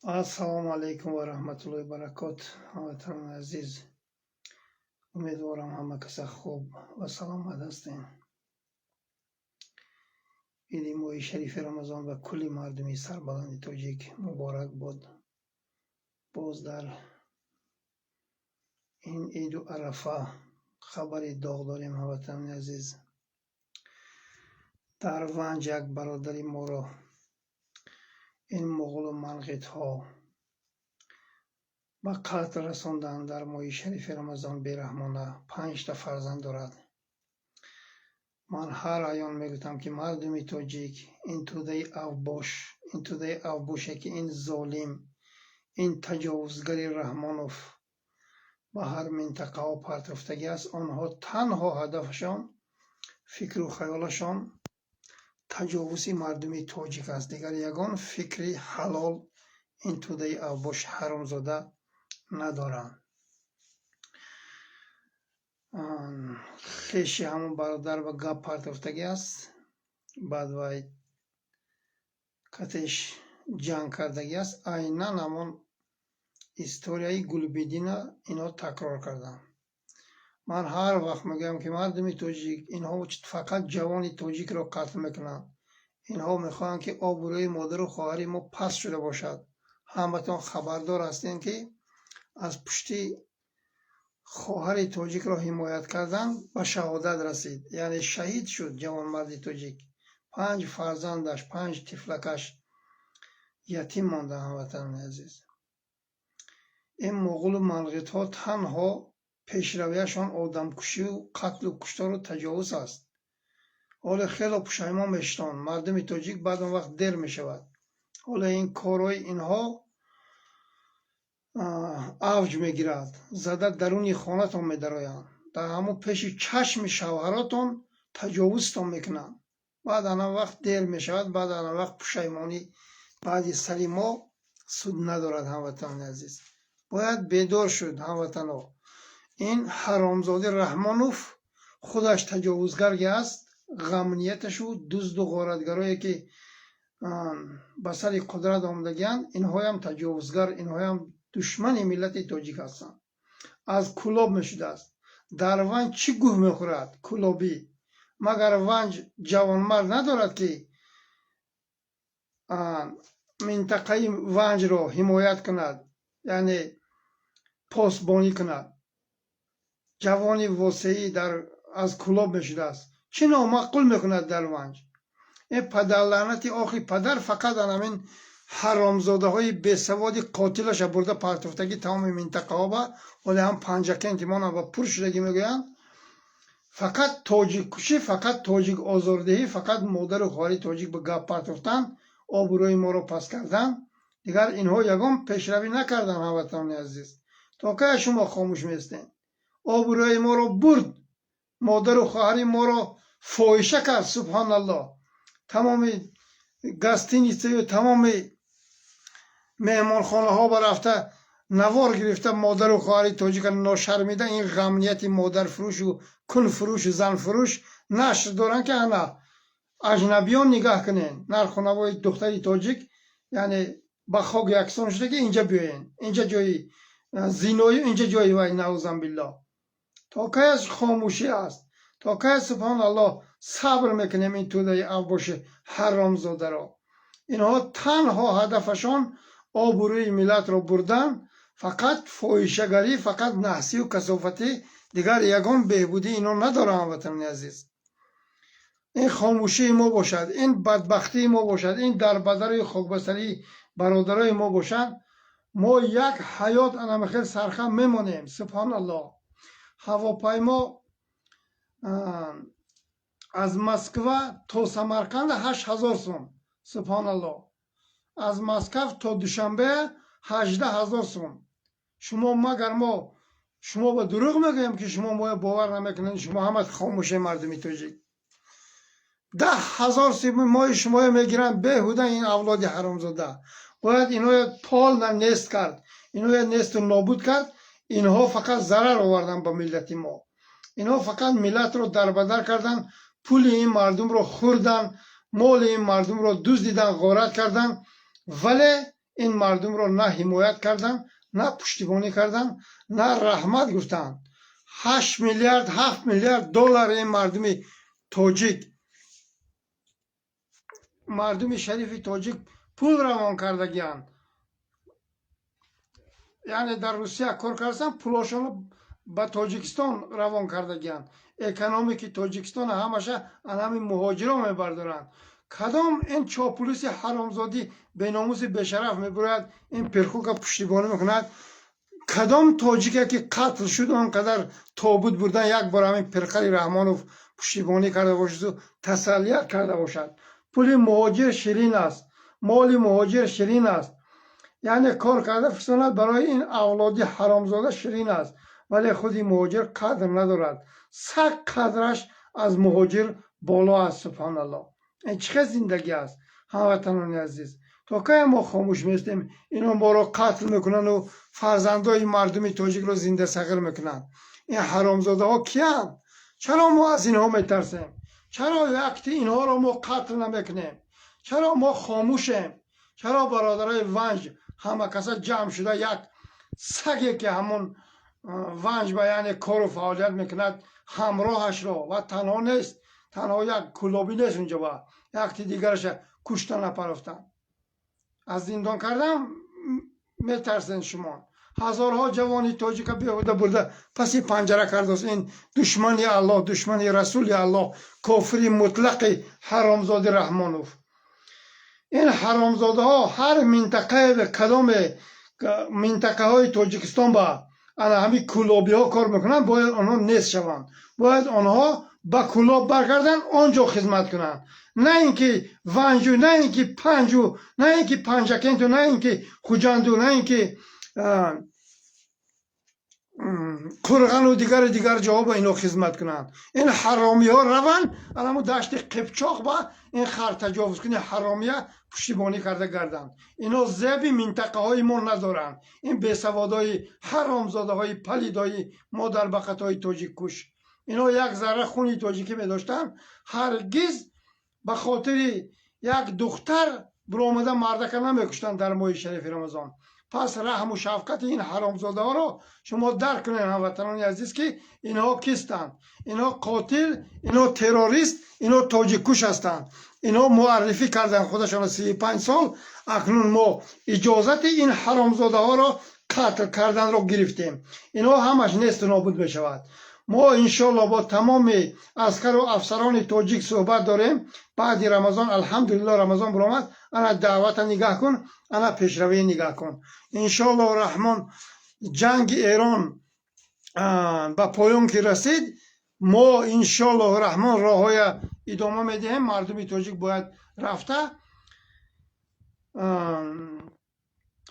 assalomu alaykum va rahmatullohi va barakatuh. Hammaton aziz, uمیدوارم همه کس خوب و سلامت هستین. عید ماه شریف رمضان و کلی مردمی سربلند تاجیک مبارک باد. باز در این عید و عرفه خبری داغ داریم. هموطنان عزیز، در ونج یک برادری ما را این مغول و منقیط ها به قتل رساندند. در ماه شریف رمضان بیرحمانه 5 تا فرزند دارد. من هر ایام میگویم که مردم تاجیک این توده اوباشه که این ظالم، این تجاوزگر رحمانوف به هر منطقه و پرترفتگی است. آنها تنها هدفشان، فکر و خیالشان تجاوز مردم تاجیک است. دیگر یگان فکری حلال این توده اوباش حرامزاده ندارند. خیشی همون برادر و گپ پرتفتگی است. بعد وای کتش جنگ کردگی است. عیناً همون استوریای گلبدین اینا تکرار کردن. من هر وقت میگم که مردم تاجیک اینها فقط جوان تاجیک را قتل میکنن. اینها میخوان که آبروی مادر و خواهر ما پس شده باشد. همتون خبردار هستین که از پشتی خواهر تاجیک را حمایت کردن به شهادت رسید. یعنی شهید شد جوان مرد تاجیک. 5 فرزندش، 5 طفلکش یتیم مانده. هموطنان عزیز، این مغول و منقیط ها تنها پیشرویشان آدمکشی و قتل و کشتار و تجاوز است. حالا خیلی پشیمان میشتن. مردم تاجیک بعد اون وقت دیر میشود. حالا این کارهای اینها اوج میگیرد. زده درونی خانتون میدرایند. در همون پیش چشم شوهراتون تجاوزتون میکنن. بعد انا وقت دیر میشود. بعد انا وقت پشیمانی بعد سری ما سود ندارد. هموطنان عزیز، باید بیدار شد. هموطنان، این حرامزاده رحمانوف خودش تجاوزگر است. غمنیتش و دزد و غارتگرایی که به سر قدرت آمدگیند، اینها هم تجاوزگر، اینها هم دشمن ملت تاجیک هستند. از کلاب میشده است. در ونج چی گوه میخورد؟ کلابی. مگر ونج جوانمرد ندارد که منطقه ونج را حمایت کند، یعنی پاسبانی کند؟ جوانی واسعی در از کلاب میشده است. چی نامعقول میکند در ونج؟ این پدر لعنتی آخی پدر فقط همین حرامزاده های بسوادی قاتلش برده پرتفتگی تمام منطقه ها با ولی هم پنجکه انتمان هم با پر شدگی میگویند. فقط تاجیک کشی، فقط تاجیک آزاردهی، فقط مادر و خواهر تاجیک به گپ پرتفتن، آبروی ما رو پس کردن. دیگر اینها یگان پیشروی نکردن. هموطنان عزیز، تا که شما خاموش میستین؟ آبروی ما رو برد، مادر و خواهر ما رو فاحشه کرد. سبحان الله. تمام گستینیسته و تمام مهمان خانه ها برفته نوار گرفته مادر و خواهر تاجیک ناشرمیده. این غمنیت مادر فروش و کن فروش و زن فروش نشر دارن که انا اجنبیان نگاه کنین. نرخونوای دختری تاجیک یعنی با خاک یکسان شده که اینجا بیاین، اینجا جایی زینایی، اینجا جایی وای نعوذ بالله. تا که از خاموشی است، تا که سبحان الله صبر میکنیم این توده اوباش حرامزاده را. اینها تنها هدفشان آبروی ملت را بردن. فقط فاحشه‌گری، فقط نحسی و کثافتی. دیگر یگان بهبودی اینا ندارن. هموطنان عزیز، این خاموشی ما باشد، این بدبختی ما باشد، این دربدر خاکبستری برادرای ما باشد، ما یک حیات انمخیل سرخم میمانیم. سبحان الله. هواپیما از مسکو تا سمرقند 8000 سوم. سبحان الله. از مسکو تا دوشنبه 18000 سوم. شما مگر شما با دروغ میگیم که شما ما باور نمیکنین؟ شما همه خاموشه مردمی تاجیک. 10,000 سوم مای شما میگیرن بهوده. این اولاد حرامزاده باید اینو پال نیست کرد، اینو نیست و نابود کرد. اینها فقط ضرر آوردن با ملت ما. اینها فقط ملت رو دربدر کردن، پول این مردم رو خوردن، مال این مردم رو دزدیدن، غارت کردن. ولی این مردم رو نه حمایت کردن، نه پشتیبانی کردن، نه رحمت گفتن. 8 میلیارد 7 میلیارد دلار این مردم شریف تاجیک پول روان کردگیان. یعنی در روسیه کار کردن پولاشون به تاجیکستان روان کردگیان. اکونومیک تاجیکستان همشه همین مهاجران میبردارن. کدام این چاپلوس حرامزادی بیناموس بشرف میبرد این پرخوک پشتیبانی میکند؟ کدام تاجیکه که قتل شد آنقدر تابوت بردن یک بار همین پرخری رحمانوف پشتیبانی کرده باشد و تسلیت کرده باشد؟ پول مهاجر شیرین است، مال مهاجر شیرین است. یعنی کار کرده فسانت برای این اولادی حرامزاده شیرین است، ولی خودی مهاجر قدر ندارد. سگ قدرش از مهاجر بالا است. سبحان الله. این چه زندگی است هموطنان عزیز؟ تا که ما خاموش میستیم اینا ما رو قتل میکنن و فرزندای مردم تاجیک رو زنده صغیر میکنن. این حرامزاده ها کیان؟ چرا ما از اینها میترسیم؟ چرا وقتی اینها رو ما قتل نمیکنیم؟ چرا ما خاموشیم؟ چرا برادرای ونج همه کسا جمع شده یک سگی که همون ونج به یعنی کار و فعالیت میکند همراهش را و تنها نیست، تنها یک کلابی نیست اونجا با یکی دیگرش کشتن نپرفتن، از زندان کردن میترسین شما. هزارها جوانی تاجیک بیهوده برده پس پنجره کرده است. این دشمنی الله، دشمنی رسول الله، کافری مطلق حرامزاده رحمانوف. این حرامزاده ها هر منطقه به کدام منطقه های تاجیکستان با همین کلابی ها کار میکنن، باید آنها نیست شوند، باید آنها با کلاب برگردن آنجا خدمت کنن. نه اینکه ونجو، نه اینکه پنجو، نه اینکه پنجکنتو، نه اینکه خوجاندو، نه اینکه کرغن و دیگر جاها با اینا خدمت کنن. این حرامی ها روان الان دشت قبچاق با این خر تجاوز کنی حرامی ها پشتیبانی کرده گردن. اینا زیبی منطقه های ما ندارن. این بیسوادای حرامزاده های پلیدای مادر بقت های تاجیک کش، اینا یک ذره خونی تاجیکی می داشتن هرگز به خاطر یک دختر برآمده مردکه نمیکشتن در ماه شریف رمضان. پس رحم و شفقت این حرامزاده ها رو شما درک کنین هموطنان عزیز که اینها کیستند؟ اینها قاتل، اینها تروریست، اینها تاجیک کش هستند. اینها معرفی کردن خودشان 35 سال. اکنون ما اجازت این حرامزاده ها رو قتل کردن رو گرفتیم. اینها همش نیست و نابود بشود. ما انشالله با تمام عسکر و افسران تاجیک صحبت داریم. بعد رمضان الحمدلله رمضان برآمد، انا دعوت نگاه کن، انا پیشروی نگاه کن. انشالله رحمان جنگ ایران به پایان که رسید، ما انشالله رحمان راه های ادامه میدهیم. مردم تاجیک باید رفته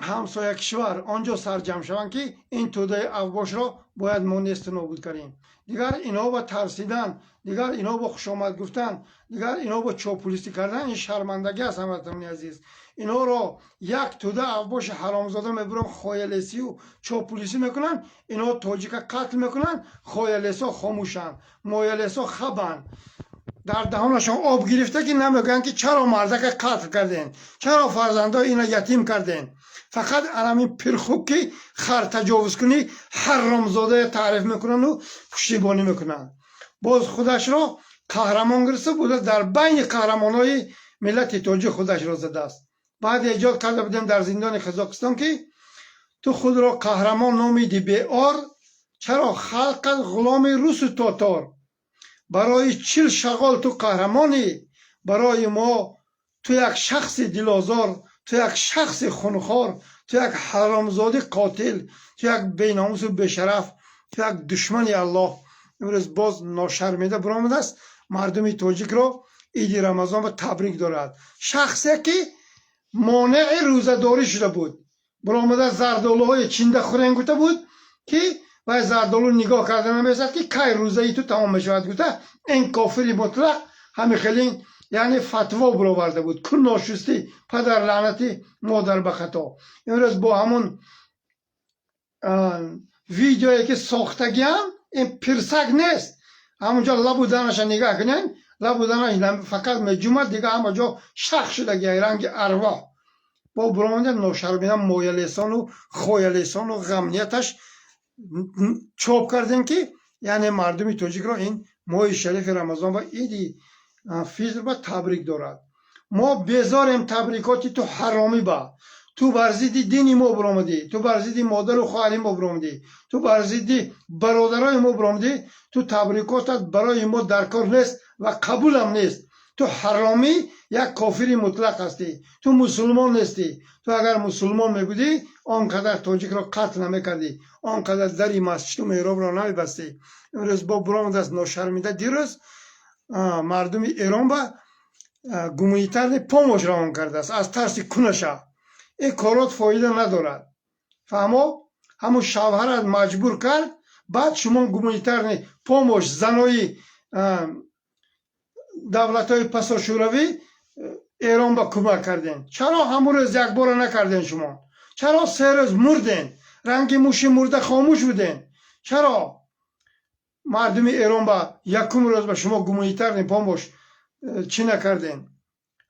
همسایه کشور آنجا سرجم شوند که این توده اوباش را باید ما نیست نابود کنیم. دیگر اینا با ترسیدن، دیگر اینا با خوشامد گفتن، دیگر اینا با چاپلوسی کردن این شرمندگی است هموطنان عزیز. اینا را یک توده اوباش حرامزاده میبرن خایلسی و چاپلوسی میکنن، اینا تاجیک قتل میکنن، خایلسا خاموشن، مایلسا خبن، در دهانشان آب گرفته که نمیگن که چرا مردک قتل کردین، چرا فرزندای اینا یتیم کردین. فقط همین پرخوک که خر تجاوز کنی حرامزاده تعریف میکنن و پشتیبانی میکنن. باز خودش را قهرمان گرفته بوده، در بین قهرمانای ملت تاجیک خودش را زده است. بعد ایجاد کرده بودیم در زندان قزاقستان که تو خود را قهرمان نامیدی بیار، چرا خلق غلام روس و تاتار؟ برای 40 شغال تو قهرمانی، برای ما تو یک شخص دلازار، تو یک شخص خونخوار، تو یک حرامزاده قاتل، تو یک بیناموس و بشرف، تو یک دشمنی الله. امروز باز ناشرمیده برآمده است مردم تاجیک را عید رمضان به تبریک دارد. شخصی که مانع روزه‌داری شده بود برآمده زردالوهای چینده خورنگ گفته بود که و زردالو نگاه کردن نمی‌رسد که کی روزه ای تو تمام میشود. گفته این کافری مطلق همین خیلی یعنی فتوا برآورده بود. کن ناشستی پدر لعنتی مادر به خطا. امروز با همون ویدیویی که ساختگی هم این پرسک نیست، همونجا لب و دهنش نگاه کنین، لب و دهنش فقط میجومد دیگه، همونجا شخ شده رنگ ارواح. با برآمده ناشرمیدن مایلستان و خویلستان و غمنیتش چاپ کردن که یعنی مردم تاجیک را این ماه شریف رمضان و عید فیتر با تبریک دارد. ما بیزاریم تبریکاتی تو حرامی با تو برزیدی دینی ما برآمدی، تو برزیدی مادر و خواهری ما برآمدی، تو برزیدی برادرای ما برآمدی، تو تبریکاتت برای ما درکار نیست و قبول هم نیست. تو حرامی یک کافری مطلق هستی، تو مسلمان نیستی. تو اگر مسلمان میبودی آنقدر تاجیک را قتل نمیکردی، آنقدر دری مسجد و محراب را نمیبستی. امروز با برآمده است ناشرمیده دیروز مردم ایران با گومیتر پاموش روان کرده است از ترس کنشا. این کارات فایده ندارد. فهمو همون شوهرت مجبور کرد بعد شما گومیتر پاموش زنایی دولت های پسا شوروی ایران با کمک کردین. چرا همون روز یک بار نکردین شما؟ چرا 3 روز مردین؟ رنگ موش مرده خاموش بودین؟ چرا مردم ایران با یکم روز با شما گومیتر پاموش چی نکردین؟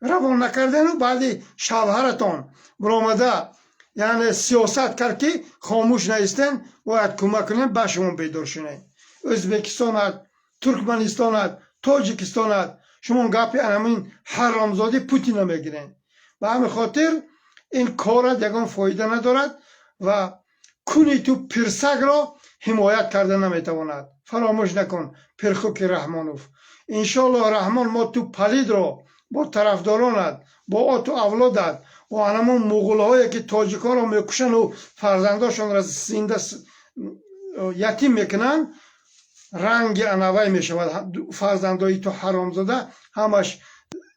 روان نکردین و بعد شوهرتان برآمده یعنی سیاست کرد که خاموش نیستین باید کمک کنین به شما بیدار شونین. ازبکستان، ترکمنستان، تاجیکستان شما گپی همین حرامزاده پوتین میگیرین. به همین خاطر این کار یگان فایده ندارد و کنی تو پیرسگ را حمایت کرده نمیتواند. فراموش نکن پرخوک رحمانوف. انشالله رحمان ما تو پلید را با طرفدارانت با آت و اولادت و همون مغول هایی که تاجیکان را میکشن و فرزنداشان را زنده یتیم میکنن رنگ انوی میشود. فرزندای تو حرامزاده همش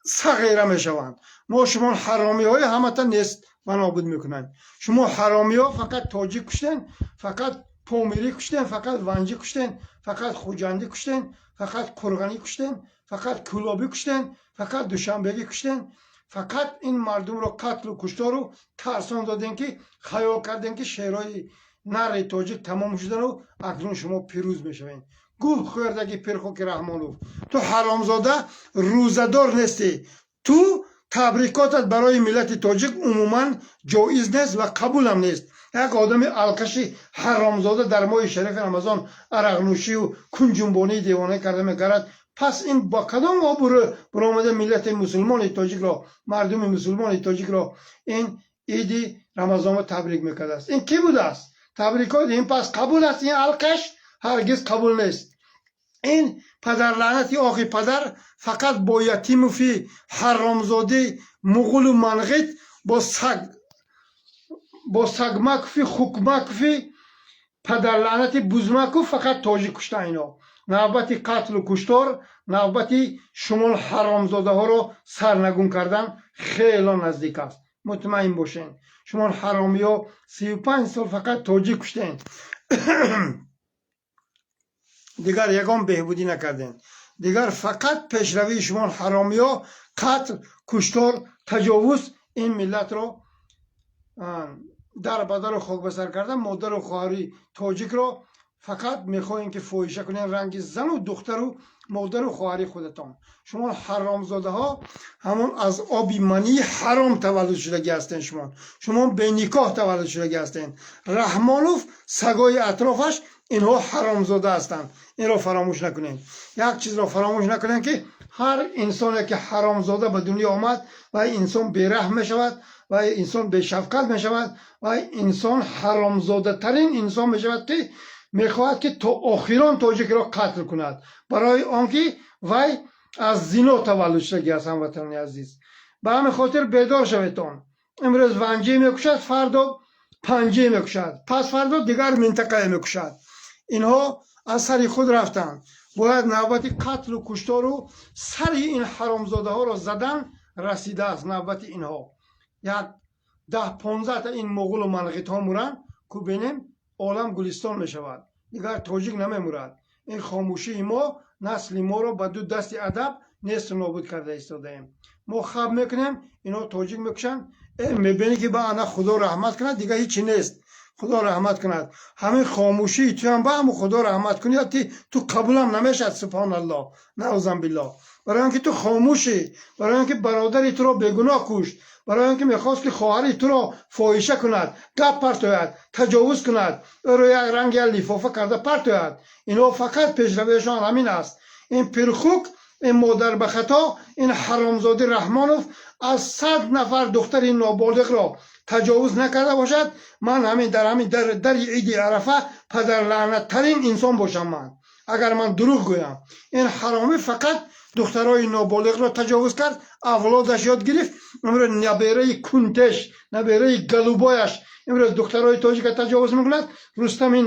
صغیره میشوند. ما شما حرامی های همه تا نیست و نابود میکنن. شما حرامی ها فقط تاجیک کشتن، فقط پومیری کشتن، فقط ونجی کشتن، فقط خوجندی کشتن، فقط کرغنی کشتن، فقط کلابی کشتن، فقط دوشنبگی کشتن. فقط این مردم را قتل و کشتار رو ترسان دادن که خیال کردن که شهرهای نر تاجیک تمام شدن و اکنون شما پیروز میشوین. گوه خوردگی پرخوک رحمانوف. تو حرامزاده روزدار نیستی. تو تبریکاتت برای ملت تاجیک عموما جایز نیست و قبول هم نیست. یک آدم الکشی حرامزاده در ماه شریف رمضان عرق نوشی و کنجنبانی دیوانه کرده میگرد. پس این با کدام آبرو برآمده ملت مسلمان تاجیک را، مردم مسلمان تاجیک را این عید رمضان را تبریک میکرده است؟ این کی بوده است؟ تبریکات این پس قبول است؟ این الکش هرگز قبول نیست. این پدر لعنتی آقی پدر فقط با یتیم و فی حرامزاده مغول و منغیت با سگمک فی خوکمک فی پدر لعنتی بوزمکو فقط تاجیک کشته. اینا نوبتی قتل و کشتار، نوبتی شمال حرامزاده ها رو سرنگون کردن خیلی نزدیک است. مطمئن باشین شما حرامی ها 35 سال فقط تاجیک کشتین. دیگر یگان بهبودی نکردین. دیگر فقط پیشروی شما حرامی ها قتل، کشتار، تجاوز این ملت رو در بدر و خاک بسر کردن. مادر و خواهری تاجیک رو فقط میخواین که فاحشه کنین رنگ زن و دختر و مادر و خواهری خودتان. شما حرامزاده ها همون از آبی منی حرام تولد شدگی هستین. شما به نکاح تولد شدگی هستین. رحمانوف سگای اطرافش اینها حرامزاده هستند. این را فراموش نکنین. یک چیز را فراموش نکنین که هر انسانی که حرامزاده به دنیا آمد و انسان بیرحم می شود و انسان به شفقت می شود و انسان حرامزاده ترین انسان می شود که میخواهد که تا آخران تاجیک را قتل کند برای آنکه وی از زنا تولد شدگی است. هموطنان عزیز به همین خاطر بیدار شویتان. امروز ونجی میکشد، فردا پنجه میکشد، پس فردا دیگر منطقه میکشد. اینها از سر خود رفتن. باید نوبت قتل و کشتار و سر این حرامزاده ها را زدن رسیده است. نوبت اینها یک 10-15 تا این مغول و منغیت ها مورن که بینیم عالم گلستان می شود. دیگر تاجیک نمی مورد. این خاموشی ما نسل ما را به دو دست ادب نیست نابود کرده ایستاده ایم. ما خب میکنیم اینا تاجیک میکشن، میبینی که به آنها خدا رحمت کنه دیگه هیچی نیست. خدا رحمت کند. همین خاموشی تو هم با هم خدا رحمت کنی، تو قبول هم نمیشد. سبحان الله، نعوذ بالله. برای اینکه تو خاموشی، برای اینکه برادری تو را بگناه کشت، برای اینکه میخواست که خواهری تو را فاحشه کند، گپ پرتوید، تجاوز کند، او را یک رنگ لیفافه کرده پرتوید. اینا فقط پیشرویشان همین است. این پرخوک، این مادر به خطا، این حرامزاده رحمانوف از 100 نفر دختر این نابالغ را تجاوز نکرده باشد، من همین در عید عرفه پدر لعنت ترین انسان باشم. من اگر من دروغ گویم، این حرامی فقط دخترای نابالغ را تجاوز کرد، اولادش یاد گرفت. امروز نبیره کنتش، نبیره گلوبایش امروز دخترای تاجیک تجاوز میکند. رستمی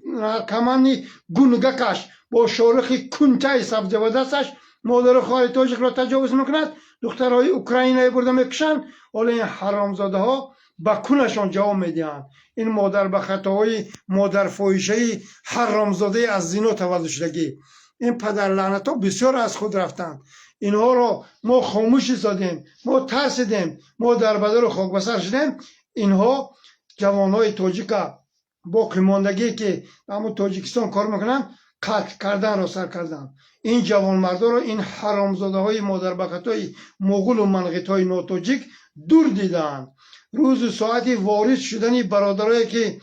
نرکمانی گونگکش با شارخ کنته سبزه و دستش مادر خواهر تاجیک را تجاوز میکند. دخترای اوکراینایی برده میکشند. حالا این حرامزاده ها با کونشان جواب میدهند. این مادر به خطاهای مادر فاحشه‌ای حرامزاده از زنا تولد شدگی، این پدر لعنت ها بسیار از خود رفتند. اینها را ما خاموش سادیم، ما ترسیدیم، ما در بدر خاک بسر شدیم. اینها جوانای تاجیک باقی ماندگی که همون تاجیکستان کار میکنن، قتل کردن را سر کردن. این جوان مردا را این حرامزاده های مادر بخطای مغول و منغیت های ناتاجیک دور دیدن. روز ساعتی وارد شدن برادرایی که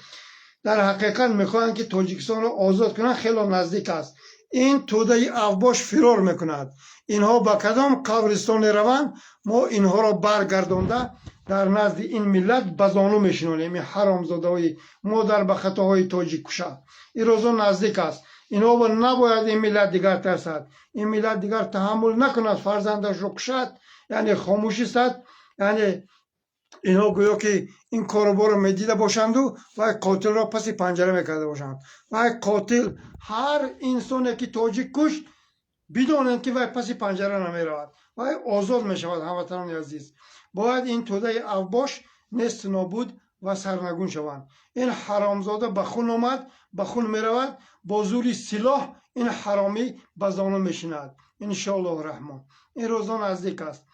در حقیقت میخواهند که تاجیکستان را آزاد کنند خیلی نزدیک است. این توده افباش فرار میکند. اینها با کدام قبرستان روند، ما اینها را برگردانده در نزد این ملت بزانو میشنونیم. این حرامزاده های مادر به خطاهای تاجیک کشا این روزا نزدیک است. اینها و نباید این ملت دیگر ترسد. این ملت دیگر تحمل نکند فرزندش رو کشد، یعنی خاموشی است. یعنی اینها گویا که این کارو رو میدیده باشند و قاتل را پس پنجره میکرده باشند. و قاتل هر انسانی که تاجیک کشت بدانند که وای پس پنجره نمیرود، وای آزاد میشود. هموطنان عزیز، باید این توده افباش نست نابود و سرنگون شوند. این حرامزاده به خون آمد، به خون میرود. با زور سلاح این حرامی به زانو میشیند. ان شاء الله الرحمن. این روزا نزدیک است.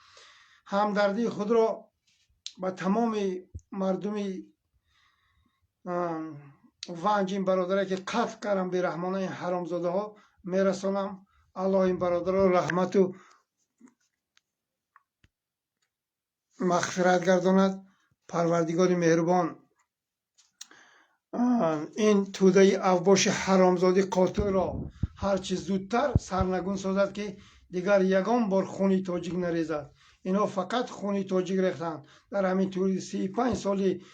همدردی خود را با تمام مردمی ونج این برادرایی که قتل کردن به رحمانه این حرامزاده ها میرسانم. الله این برادر را رحمت و مغفرت گرداند. پروردگار مهربان این توده افباش حرامزاده قاتل را هرچی زودتر سرنگون سازد که دیگر یگان بار خونی تاجیک نریزد. اینا فقط خونی تاجیک ریختند در همین طوری 35 سالی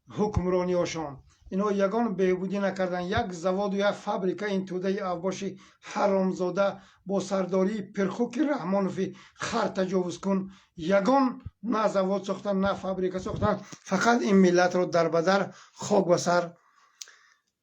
حکمرانی هاشان. اینا یگان بهبودی نکردن. یک زواد و یک فابریکه این توده افباش حرامزاده با سرداری پرخوک رحمانوفی خر تجاوز کن، یگان نه زواد ساختن نه فابریکه ساختن، فقط این ملت رو در بدر خاک و سر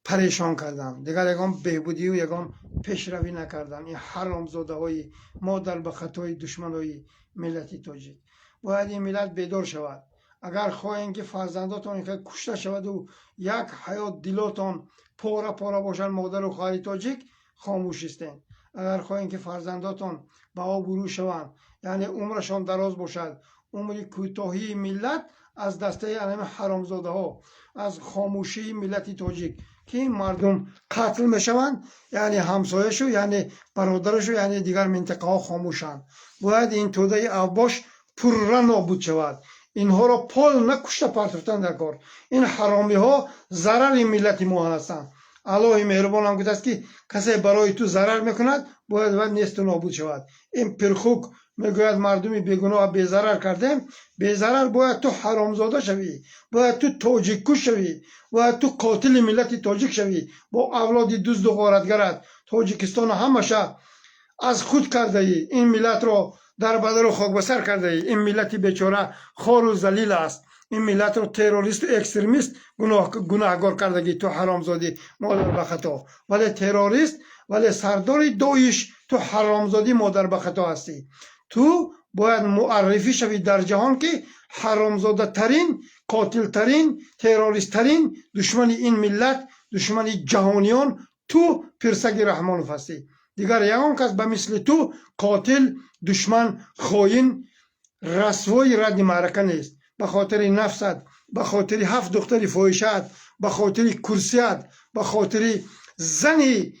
پریشان کردن. دیگر یگان بهبودی و یگان پیشروی نکردن. این حرامزاده های مادر به خطای دشمن های ملتی تاجیک. باید این ملت بیدار شود. اگر خواهید که فرزنداتان که کشته شود و یک حیات دلاتان پاره پاره باشند، مادر و خواهر تاجیک، خاموش استین. اگر خواهید که فرزنداتان به آبرو شوند، یعنی عمرشان دراز باشد، عمر کوتاهی ملت از دسته همه حرامزاده ها، از خاموشی ملت تاجیک که این مردم قتل میشوند، یعنی همسایه‌شو، یعنی برادرشو، یعنی دیگر منطقه ها خاموشند. باید این توده افباش پررا نابود شود. اینها را پال نکشته پرتفتن در کار. این حرامی ها ضرر ملت ما هستند. الله مهربان هم گفته است که کسی برای تو ضرر میکند باید نیست و نابود شود. این پرخوک میگوید مردمی بیگناه بی ضرر کردیم. بی ضرر باید تو حرامزاده شوی، باید تو تاجیک کش شوی، باید تو قاتل ملت تاجیک شوی با اولاد دزد و غارتگرت. تاجیکستان همشه از خود کرده ای. این ملت را در بدر و خاک بسر کرده ای. این ملت بیچاره خار و ذلیل است. این ملت رو تروریست و اکستریمیست گناهگار کردگی تو حرامزادی مادر به خطا. ولی تروریست، ولی سردار داعش تو حرامزادی مادر به خطا هستی. تو باید معرفی شوی در جهان که حرامزاده ترین، قاتل ترین، تروریست ترین دشمن این ملت، دشمن جهانیان تو پرسگ رحمانوف هستی. دیگر یگان کس به مثل تو قاتل، دشمن، خاین، رسوای رد معرکه نیست. به خاطر نفست به خاطر 7 دختری فاحشت، به خاطر کرسیت، به خاطر زنی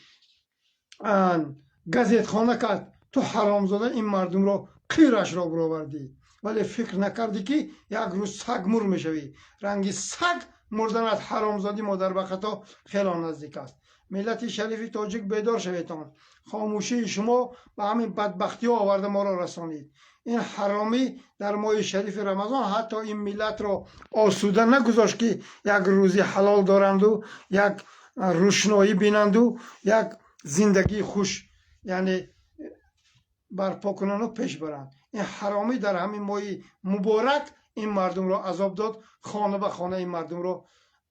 گازت خانه کرد، تو حرامزاده این مردم را قیرش را برآوردی، ولی فکر نکردی که یک روز سگ مر میشوی. رنگ سگ مردنت حرامزادی مادر به خطا خیلی نزدیک است. ملت شریف تاجیک بیدار شویتان. خاموشی شما به همین بدبختی ها آورده ما را رسانید. این حرامی در ماه شریف رمضان حتی این ملت را آسوده نگذاشت که یک روزی حلال دارند و یک روشنایی بینند و یک زندگی خوش یعنی برپا کنند و پیش برند. این حرامی در همین ماه مبارک این مردم را عذاب داد، خانه به خانه این مردم را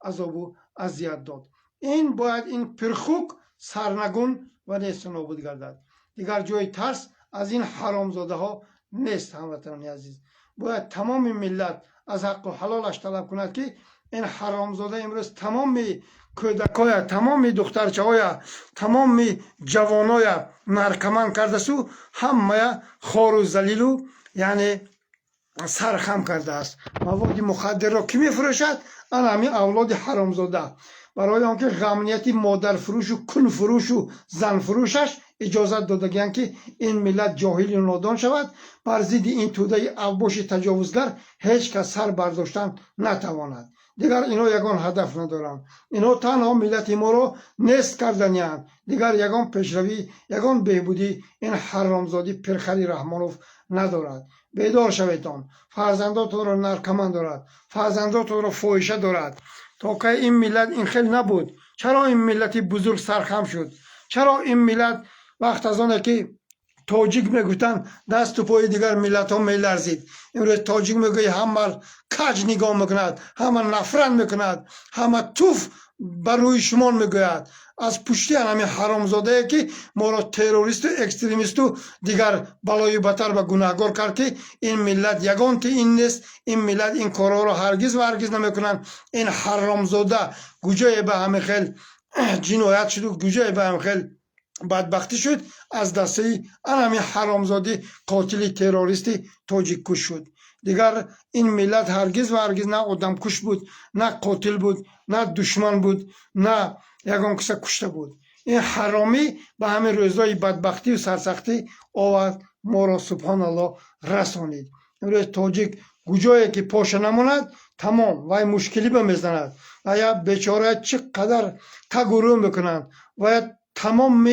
عذاب و اذیت داد. این باید این پرخوک سرنگون و نیست نابود گردد. دیگر جای ترس از این حرامزاده ها نیست. هموطنان عزیز، باید تمام ملت از حق و حلالش طلب کند که این حرامزاده امروز تمام کودکای، تمام دخترچه‌های، تمام جوانای نرکمان کرده سو همه خار و ذلیل و یعنی سرخم کرده است. مواد مخدر را کی میفروشد؟ آن همین اولاد حرامزاده. برای آنکه غمنیت مادر فروش و کن فروش و زن فروشش اجازت دادگیند که این ملت جاهل و نادان شود. بر ضد این توده اوباش تجاوزگر هیچ کس سر برداشتن نتواند. دیگر اینا یگان هدف ندارند. اینا تنها ملت ما را نیست کردنیند. دیگر یگان پیشروی، یگان بهبودی این حرامزادی پرخری رحمانوف ندارد. بیدار شویتان. فرزنداتون را نرکمان دارد، فرزنداتون را فاحشه دارد. تا که این ملت این خیلی نبود. چرا این ملت بزرگ سرخم شد؟ چرا این ملت وقت از آنه که تاجیک میگفتن دست و پای دیگر ملت ها میلرزید، امروز تاجیک میگوی همه کج نگاه میکند، همه نفرت میکند، همه توف بر روی شما میگوید. از پشتی همین حرامزاده که ما را تروریست و اکستریمیست و دیگر بلای بتر و گناهگار کرد که این ملت یگان تی این نیست. این ملت این کارا را هرگز و هرگز نمیکنن. این حرامزاده گوجه به همه خیل جنایت شد و گوجه به همه خیل بدبختی شد از دسته همین حرامزاده قاتل تروریستی تاجیک کش شد. دیگر این ملت هرگز و هرگز نه آدم کش بود، نه قاتل بود، نه دشمن بود، نه یگان کس کشته بود. این حرامی به همین روزای بدبختی و سرسختی آورد ما را سبحان الله رسانید. امروز تاجیک گوجایی که پاش نماند تمام وای مشکلی بمیزند و یا بیچاره چقدر تگرو میکنند و تمام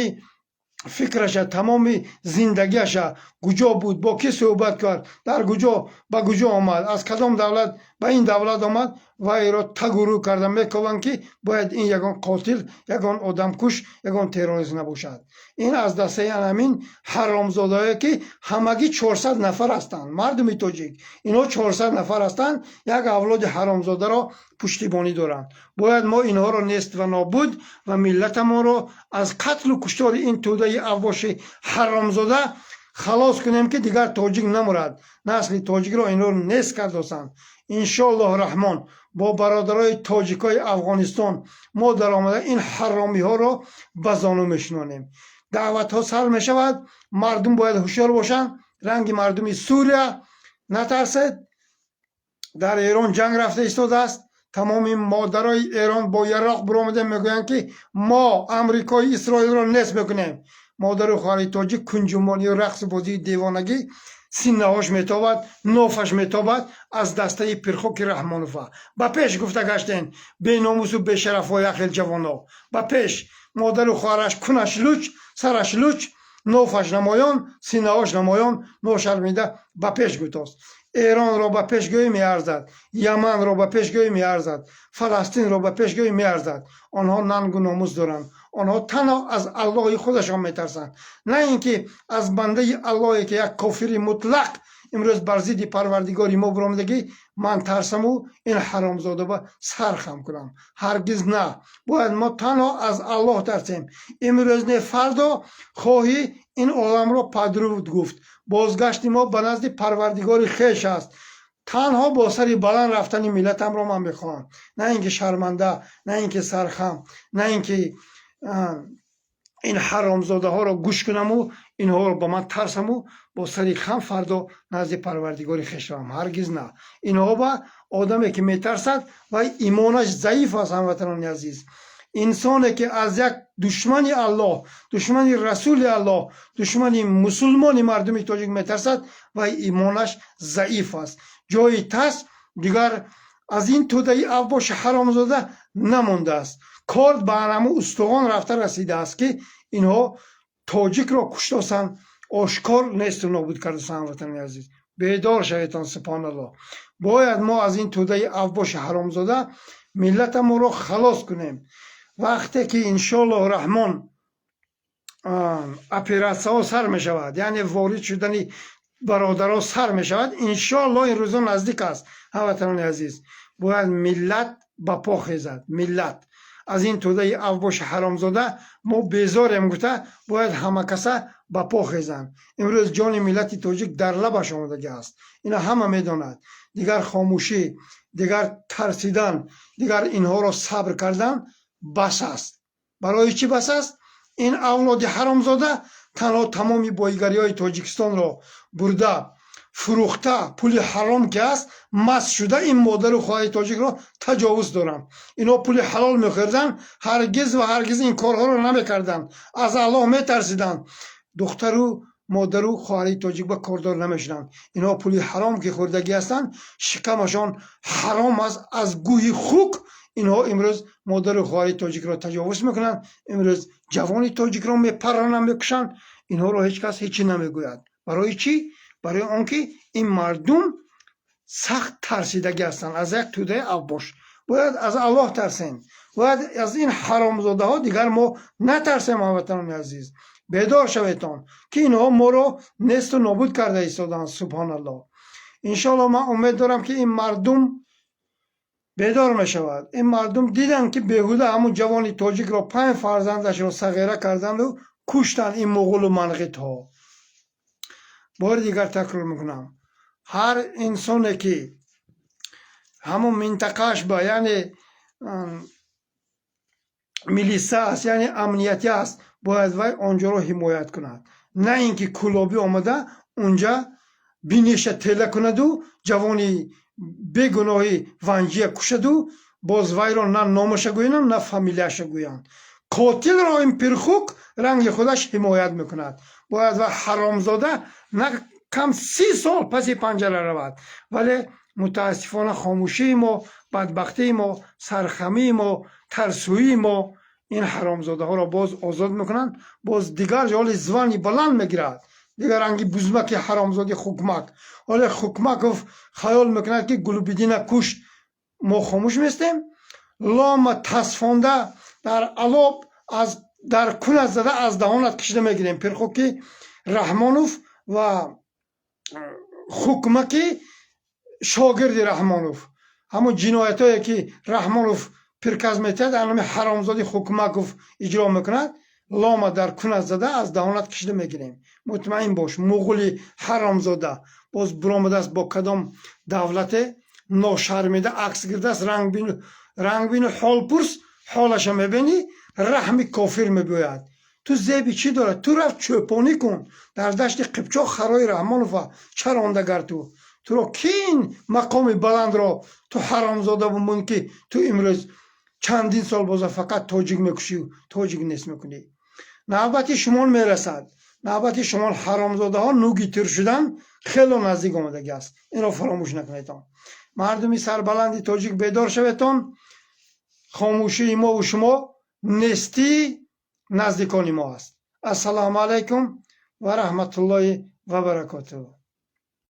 فکرش، تمام زندگیش کجا بود، با کی صحبت کرد، در کجا به کجا آمد، از کدام دولت به این دولت آمد و ای را تگرو کردن میکنند که باید این یگان قاتل، یگان آدم کش، یگان تروریست نباشد. این از دسته همین حرامزادهایی که همگی 400 نفر هستند. مردم تاجیک اینا 400 نفر هستند، یک اولاد حرامزاده را پشتیبانی دارند. باید ما اینها را نیست و نابود و ملت ما را از قتل و کشتار این توده اوباش حرامزاده خلاص کنیم که دیگر تاجیک نمرد. نسل تاجیک را این را نیست کردند. انشاءالله رحمان با برادرای تاجیکای افغانستان ما در آمده این حرامی ها را به زانو میشنانیم. دعوت ها سر می شود. مردم باید هوشیار باشند. رنگ مردمی سوریه نترسید. در ایران جنگ رفته ایستاده است. تمام مادرای ایران با یراق برآمده میگویند که ما امریکای اسرائیل را نیست میکنیم. مادر خواهر تاجیک کنجمانی و رقص بازی دیوانگی سینه‌هاش میتابد، نافش میتابد از دسته پرخوک رحمانوفه. با پیش گفته گشتین بی ناموس و بی شرف های اخیل جوانا. با پیش مادر و خواهرش کنش لوچ، سرش لوچ، نافش نمایان، سینه‌هاش نمایان، ناشرمنده با پیش گفتاست. ایران را به پیشگویی میارزد، یمن را به پیشگویی میارزد، فلسطین را به پیشگویی میارزد. آنها ننگ و ناموس دارند. آنها تنها از الله خودشان میترسند، نه اینکه از بنده اللهی که یک کافر مطلق امروز بر ضد پروردگار ما برآمدگی من ترسم و این حرامزاده به سرخم کنم. هرگز نه. باید ما تنها از الله ترسیم. امروز نه فردا خواهی این عالم را پدرود گفت. بازگشت ما به نزد پروردگار خویش است. تنها با سری بلند رفتن ملتم را من میخواهم، نه اینکه شرمنده، نه اینکه سرخم، نه اینکه این حرامزاده ها را گوش کنم و اینها رو با من ترسم و با سری خم فردا نزد پروردگار خویش روم. هرگز نه. اینها با آدمی که میترسد و ایمانش ضعیف است. هموطنان عزیز، انسانی که از یک دشمن الله، دشمن رسول الله، دشمن مسلمان مردم تاجیک میترسد و ایمانش ضعیف است. جای ترس دیگر از این توده اوباش حرامزاده نمانده است. کار به انمو استخوان رفته رسیده است که اینها تاجیک را کشتند، آشکار نیست و نابود کردند. وطن عزیز، بیدار شوید. سبحان الله. باید ما از این توده اوباش حرامزاده ملت ما را خلاص کنیم. وقتی که انشاءالله رحمان اپراسیون سر می شود، یعنی وارد شدن برادرها سر می شود، انشاءالله این روزا نزدیک است. هموطنان عزیز، باید ملت با پا خیزد. ملت از این توده اوباش حرامزاده ما بیزاریم گفته باید همه کسا با پا خیزند. امروز جان ملت تاجیک در لبش آمدگی است. اینا همه میداند. دیگر خاموشی، دیگر ترسیدن، دیگر اینها را صبر کردن بس است. برای چی بس است؟ این اولاد حرامزاده تنها تمامی بایگری های تاجیکستان را برده فروخته، پول حرام که است مست شده، این مادر و خواهر تاجیک را تجاوز دارند. اینا پول حلال میخوردن، هرگز و هرگز این کارها را نمیکردند. از الله میترسیدند. دختر و مادر و خواهر تاجیک با کاردار نمیشدند. اینا پول حرام که خوردگی هستند، شکمشان حرام است از گوی خوک. اینها امروز مادر و خواهر تاجیک را تجاوز میکنند. امروز جوان تاجیک را میپرانند، میکشند. اینها را هیچ کس هیچی نمیگوید. برای چی؟ برای آنکه این مردم سخت ترسیدگی هستند از یک توده اوباش. باید از الله ترسیم. باید از این حرامزاده ها دیگر ما نترسیم. هموطنان عزیز، بیدار شویتان که اینها ما را نیست و نابود کرده ایستادند. سبحان الله. انشاءالله من امید دارم که این مردم بیدار می شود. این مردم دیدن که بیهوده همون جوان تاجیک را 5 فرزندش را صغیره کردند و کشتند این مغول و منقیط ها. بار دیگر تکرار میکنم، هر انسانی که همون منطقهش با یعنی میلیسا است، یعنی امنیتی است، باید وای آنجا رو حمایت کند. نه اینکه کلابی آمده اونجا بینیش تله کند و جوانی بگناهی ونجیه کشد و باز وای را نه نامش گویند نه فامیلیش گویند. قاتل را این پرخوک رنگ خودش حمایت میکند. باید و حرامزاده نه کم 30 سال پس پنجره رود. ولی متاسفانه خاموشی ما، بدبختی ما، سرخمی ما، ترسویی ما این حرامزاده ها را باز آزاد میکنند. باز دیگر جال زوانی بلند میگیرد. دیگر رنگی بزمک حرامزاده خوکمک. ولی خوکمک خیال میکند که گلوبیدین کشت. ما خاموش میستیم. لام تصفانده در علاب از در کون زده از دهانت کشیده میگیریم. پرخوکی رحمانوف و خوکمکی شاگرد رحمانوف، همون جنایت هایی که رحمانوف پرکز میتد انمی حرامزادی خوکمکوف اجرا میکند. لام در کون زده از دهانت کشیده میگیریم. مطمئن باش مغولی حرامزاده باز برآمده است با کدام دولت ناشرمیده عکس گرفته است. رنگ بین حال پرس، حالش میبینی رحم کافر میگوید. تو زیبی چی داره؟ تو رفت چوپانی کن در دشت قبچاق خرای رحمانوف. چرا اندگر تو را کین مقام بلند را تو حرامزاده بمون که تو امروز چندین سال بازا فقط تاجیک میکشی و تاجیک نیست میکنی. نوبت شمال میرسد. نوبت شمال حرامزاده ها نوگی تر شدن خیلی نزدیک آمدگی است. این را فراموش نکنیتان. مردمی سربلندی تاجیک بیدار شویتان. خاموشی ما و شما نیستی نزدیکان ما است. السلام علیکم و رحمت الله و برکاته.